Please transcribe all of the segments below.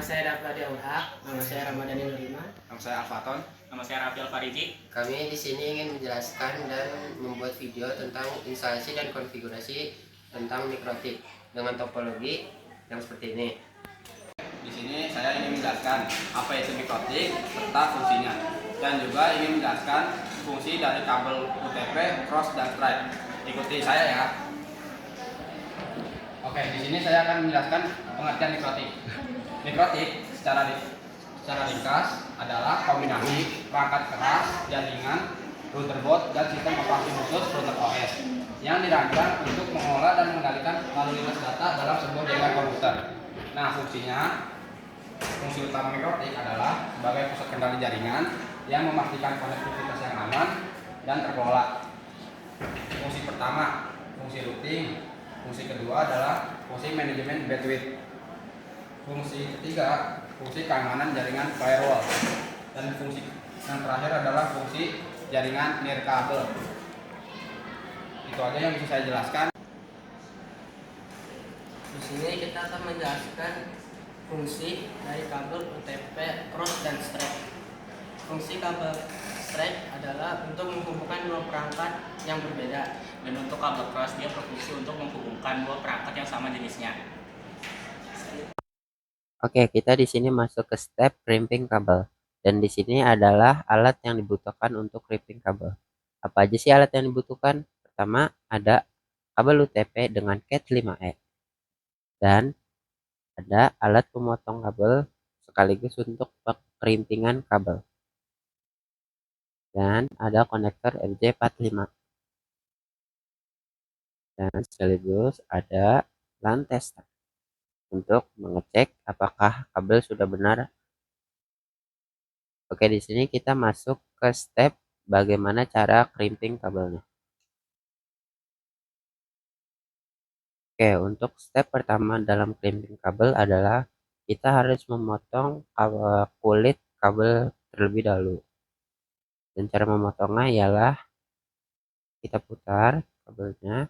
saya Rafli Aulhaq, nama saya Ramadhani Nuriman, Nama saya Alfaton. Nama saya Rafael Fariji. Kami di sini ingin menjelaskan dan membuat video tentang instalasi dan konfigurasi tentang mikrotip dengan topologi yang seperti ini. Di sini saya ingin menjelaskan apa itu mikrotip serta fungsinya, dan juga ingin menjelaskan fungsi dari kabel UTP, cross dan stripe. Ikuti saya ya. Oke, di sini saya akan menjelaskan pengertian mikrotip. Mikrotip secara ringkas adalah kombinasi perangkat keras, jaringan, router board, dan sistem operasi khusus router OS yang dirancang untuk mengolah dan mengendalikan lalu lintas data dalam sebuah jaringan komputer. Nah, fungsi utama mikrotip adalah sebagai pusat kendali jaringan yang memastikan konektivitas yang aman dan terkelola. Fungsi pertama, fungsi routing. Fungsi kedua adalah fungsi manajemen bandwidth. Fungsi ketiga, fungsi keamanan jaringan firewall. Dan fungsi yang terakhir adalah fungsi jaringan nirkabel. Itu aja yang bisa saya jelaskan. Di sini kita akan menjelaskan fungsi dari kabel UTP, cross dan stripe. Fungsi kabel stripe adalah untuk menghubungkan dua perangkat yang berbeda. Dan untuk kabel cross, dia berfungsi untuk menghubungkan dua perangkat yang sama jenisnya. Oke, kita di sini masuk ke step crimping kabel. Dan di sini adalah alat yang dibutuhkan untuk crimping kabel. Apa aja sih alat yang dibutuhkan? Pertama, ada kabel UTP dengan cat 5E. Dan ada alat pemotong kabel sekaligus untuk crimpingan kabel. Dan ada konektor RJ45. Dan sekaligus ada LAN tester untuk mengecek apakah kabel sudah benar. Oke, di sini kita masuk ke step bagaimana cara crimping kabelnya. Oke, untuk step pertama dalam crimping kabel adalah kita harus memotong kulit kabel terlebih dahulu. Dan cara memotongnya ialah kita putar kabelnya,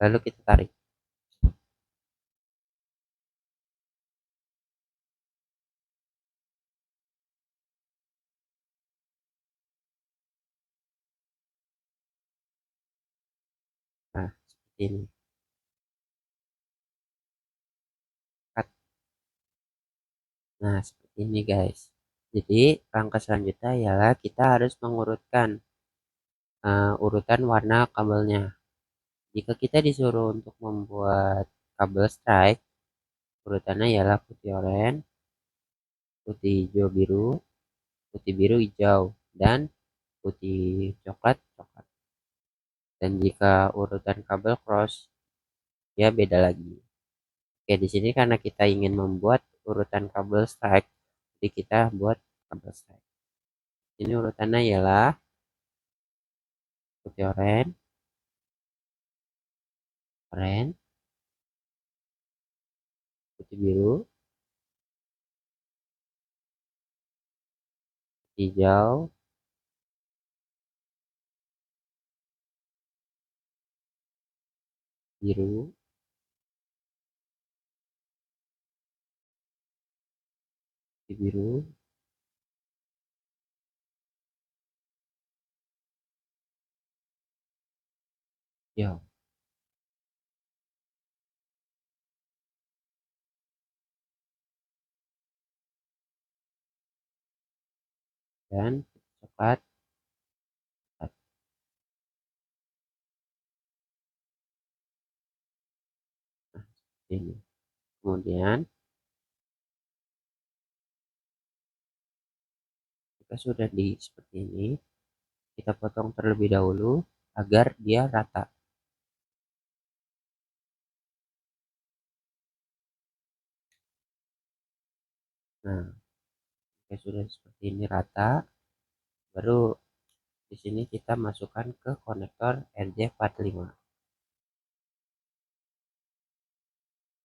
lalu kita tarik. Nah, seperti ini. Nah, seperti ini guys. Jadi, langkah selanjutnya ialah kita harus mengurutkan urutan warna kabelnya. Jika kita disuruh untuk membuat kabel stripe, urutannya ialah putih oranye, putih hijau biru, putih biru hijau, dan putih coklat coklat. Dan jika urutan kabel cross, ya beda lagi. Oke, di sini karena kita ingin membuat urutan kabel stripe, jadi kita buat kabel stripe. Ini urutannya ialah putih oranye, oranye, putih biru, hijau, biru, biru, hijau. Dan coklat. Nah, ini. Kemudian jika sudah seperti ini, kita potong terlebih dahulu agar dia rata. Nah, jika sudah seperti ini rata, baru di sini kita masukkan ke konektor RJ45.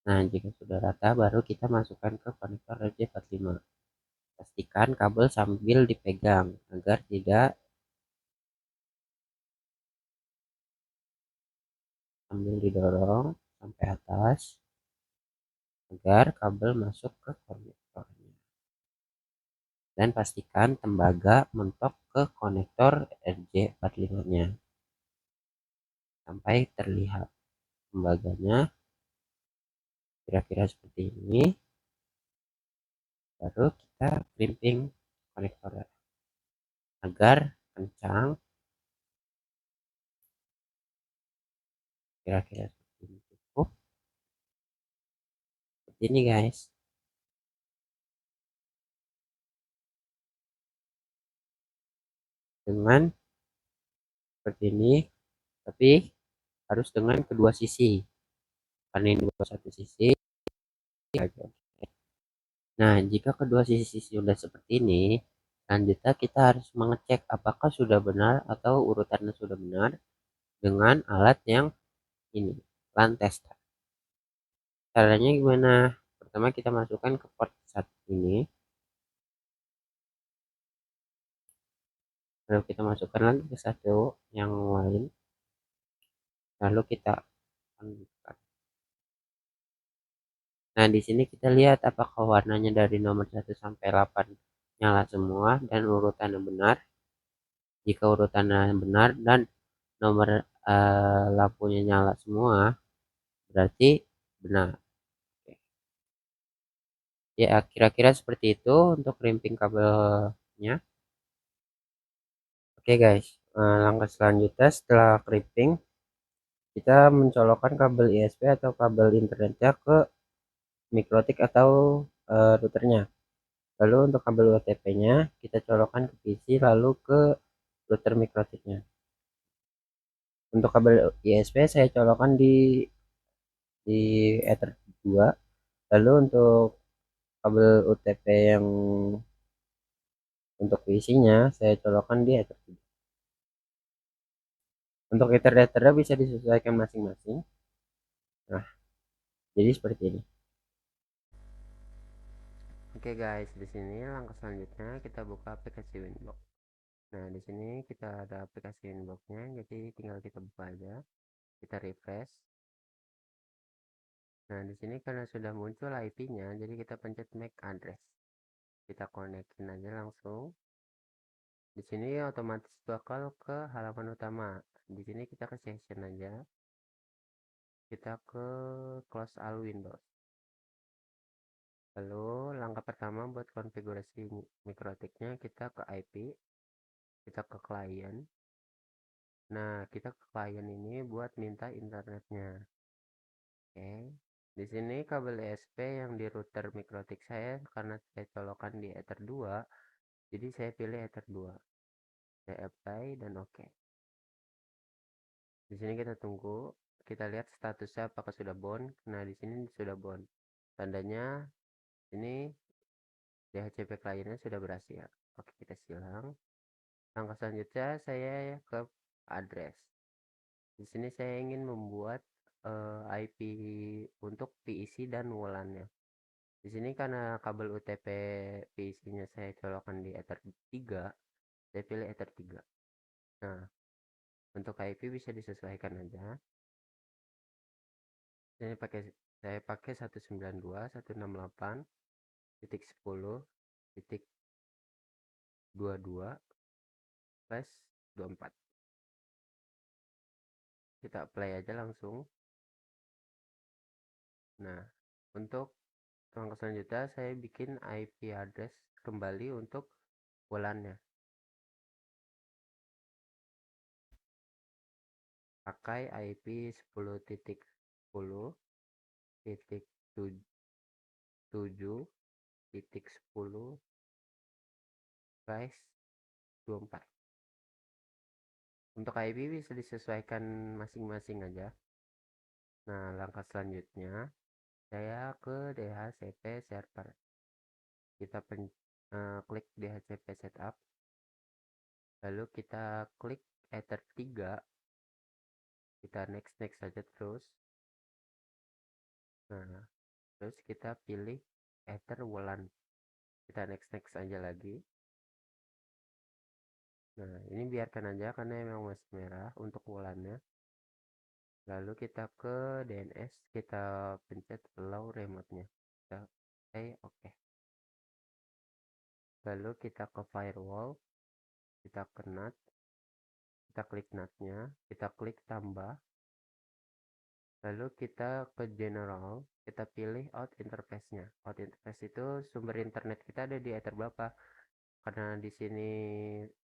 Nah, jika sudah rata, baru kita masukkan ke konektor RJ45. Pastikan kabel sambil dipegang agar tidak sambil didorong sampai atas. agar kabel masuk ke konektornya. Dan pastikan tembaga mentok ke konektor RJ45-nya sampai terlihat tembaganya kira-kira seperti ini. Baru kita crimping konektornya agar kencang, kira-kira seperti ini. Cukup seperti ini guys. Dengan seperti ini, tapi harus dengan kedua sisi, karena ini satu sisi aja. Nah, jika kedua sisi sudah seperti ini, selanjutnya kita harus mengecek apakah sudah benar atau urutannya sudah benar dengan alat yang ini, LAN tester. Caranya gimana? Pertama kita masukkan ke port 1 ini, lalu kita masukkan lagi ke satu yang lain, lalu kita lanjutkan. Nah, di sini kita lihat apakah warnanya dari nomor 1 sampai 8 nyala semua dan urutannya benar. Jika urutannya benar dan nomor lampunya nyala semua, berarti benar. Oke. Ya, kira-kira seperti itu untuk crimping kabelnya. Oke guys, langkah selanjutnya setelah crimping, kita mencolokkan kabel ISP atau kabel internetnya ke mikrotik atau routernya. Lalu untuk kabel OTP-nya kita colokkan ke PC lalu ke router mikrotiknya. Untuk kabel ISP saya colokkan di Ether 2. Lalu untuk kabel UTP yang untuk PC-nya saya colokkan di Ether 3. Untuk Ether-Ethernya bisa disesuaikan masing-masing. Nah, jadi seperti ini. Oke guys, di sini langkah selanjutnya kita buka aplikasi Winbox. Nah, di sini kita ada aplikasi Winbox-nya, jadi tinggal kita buka aja. Kita refresh. Nah, di sini karena sudah muncul IP-nya, jadi kita pencet MAC address. Kita konekin aja langsung. Di sini otomatis bakal ke halaman utama. Di sini kita ke session aja. Kita ke close all Windows. Lalu langkah pertama buat konfigurasi mikrotiknya kita ke IP, kita ke client. Nah, kita ke client ini buat minta internetnya. Oke. Di sini kabel ESP yang di router mikrotik saya karena saya colokan di Ether 2, jadi saya pilih Ether 2. Saya apply dan oke. Di sini kita tunggu, kita lihat statusnya apakah sudah bond. Nah, di sini sudah bond. Tandanya ini DHCP kliennya sudah berhasil. Oke, kita silang. Langkah selanjutnya saya ke address. Di sini saya ingin membuat IP untuk PIC dan WLAN-nya. Di sini karena kabel UTP PIC-nya saya colokkan di Ether 3, saya pilih Ether 3. Nah, untuk IP bisa disesuaikan aja. Saya pakai 192.168.10.22/24. Kita play aja langsung. Nah, untuk langkah selanjutnya saya bikin IP address kembali untuk WLAN-nya. Pakai IP 10.10.7.10/24. Untuk IP bisa disesuaikan masing-masing aja. Nah, langkah selanjutnya saya ke DHCP server. Kita klik DHCP setup. Lalu kita klik Ether 3. Kita next saja terus. Nah, terus kita pilih Ether WLAN. Kita next aja lagi. Nah, ini biarkan aja karena memang masih merah untuk WLAN-nya. Lalu kita ke DNS, kita pencet allow remote-nya. kita play oke. Lalu kita ke firewall, kita ke NAT, kita klik NAT-nya, kita klik tambah, lalu kita ke general, kita pilih out interface-nya. Out interface itu sumber internet kita ada di ether berapa. Karena di sini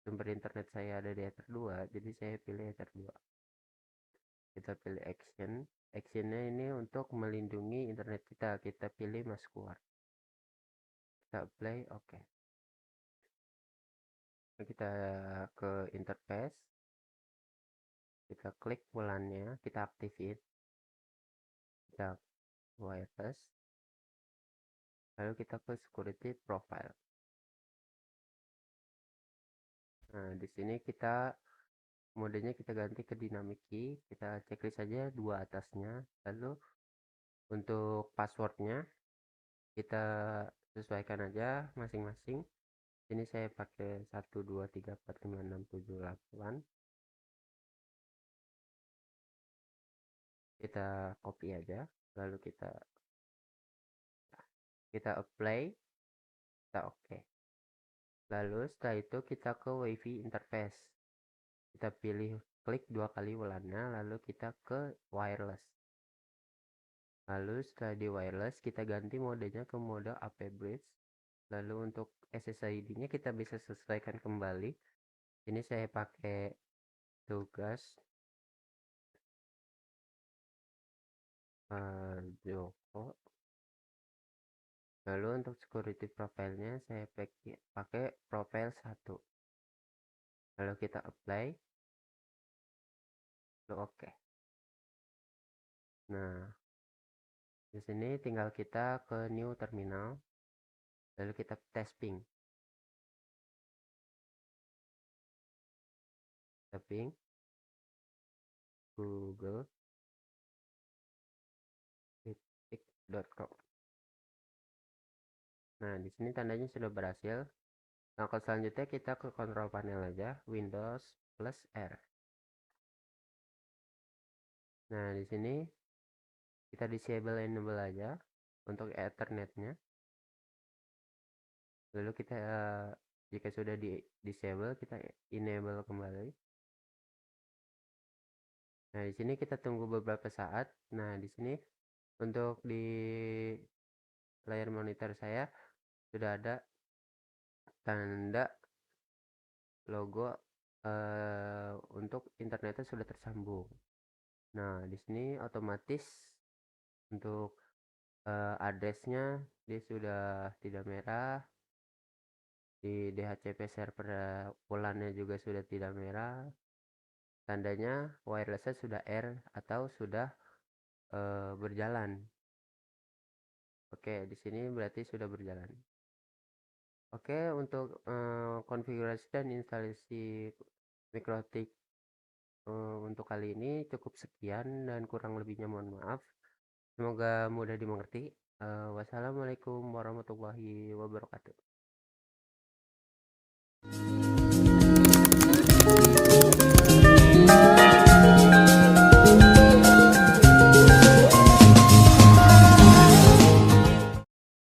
sumber internet saya ada di ether 2, jadi saya pilih ether 2. Kita pilih action. Actionnya ini untuk melindungi internet kita. Kita pilih mas keluar. Kita play oke. Kita ke interface. Kita klik bulannya, kita aktifin. Kita wireless. Lalu kita ke security profile. Nah, di sini kita modenya kita ganti ke dynamic key. Kita checklist saja dua atasnya. Lalu untuk passwordnya kita sesuaikan aja masing-masing. Ini saya pakai 1 2 3 4 5 6 7 8. Kita copy aja, lalu kita apply, kita oke. Lalu setelah itu kita ke wifi interface, kita pilih klik 2 kali bulannya, lalu kita ke wireless. Lalu setelah di wireless kita ganti modenya ke mode AP bridge. Lalu untuk SSID-nya kita bisa sesuaikan kembali. Ini saya pakai tugas Joko. Lalu untuk security profile-nya saya pakai profile 1. Lalu kita apply. Lalu oke. Nah, di sini tinggal kita ke new terminal. Lalu kita testing. Tapping google.com. Nah, di sini tandanya sudah berhasil. Nah, kalau selanjutnya kita ke control panel aja, Windows plus R. Nah, di sini kita disable enable aja untuk Ethernetnya. Lalu kita jika sudah di disable kita enable kembali. Nah, di sini kita tunggu beberapa saat. Nah, di sini untuk di layar monitor saya sudah ada tanda logo untuk internetnya sudah tersambung. Nah, di sini otomatis untuk addressnya dia sudah tidak merah. Di DHCP server bulannya juga sudah tidak merah. Tandanya wirelessnya sudah R atau sudah berjalan. Oke, di sini berarti sudah berjalan. Oke, untuk konfigurasi dan instalasi Mikrotik untuk kali ini cukup sekian dan kurang lebihnya mohon maaf. Semoga mudah dimengerti. Wassalamualaikum warahmatullahi wabarakatuh.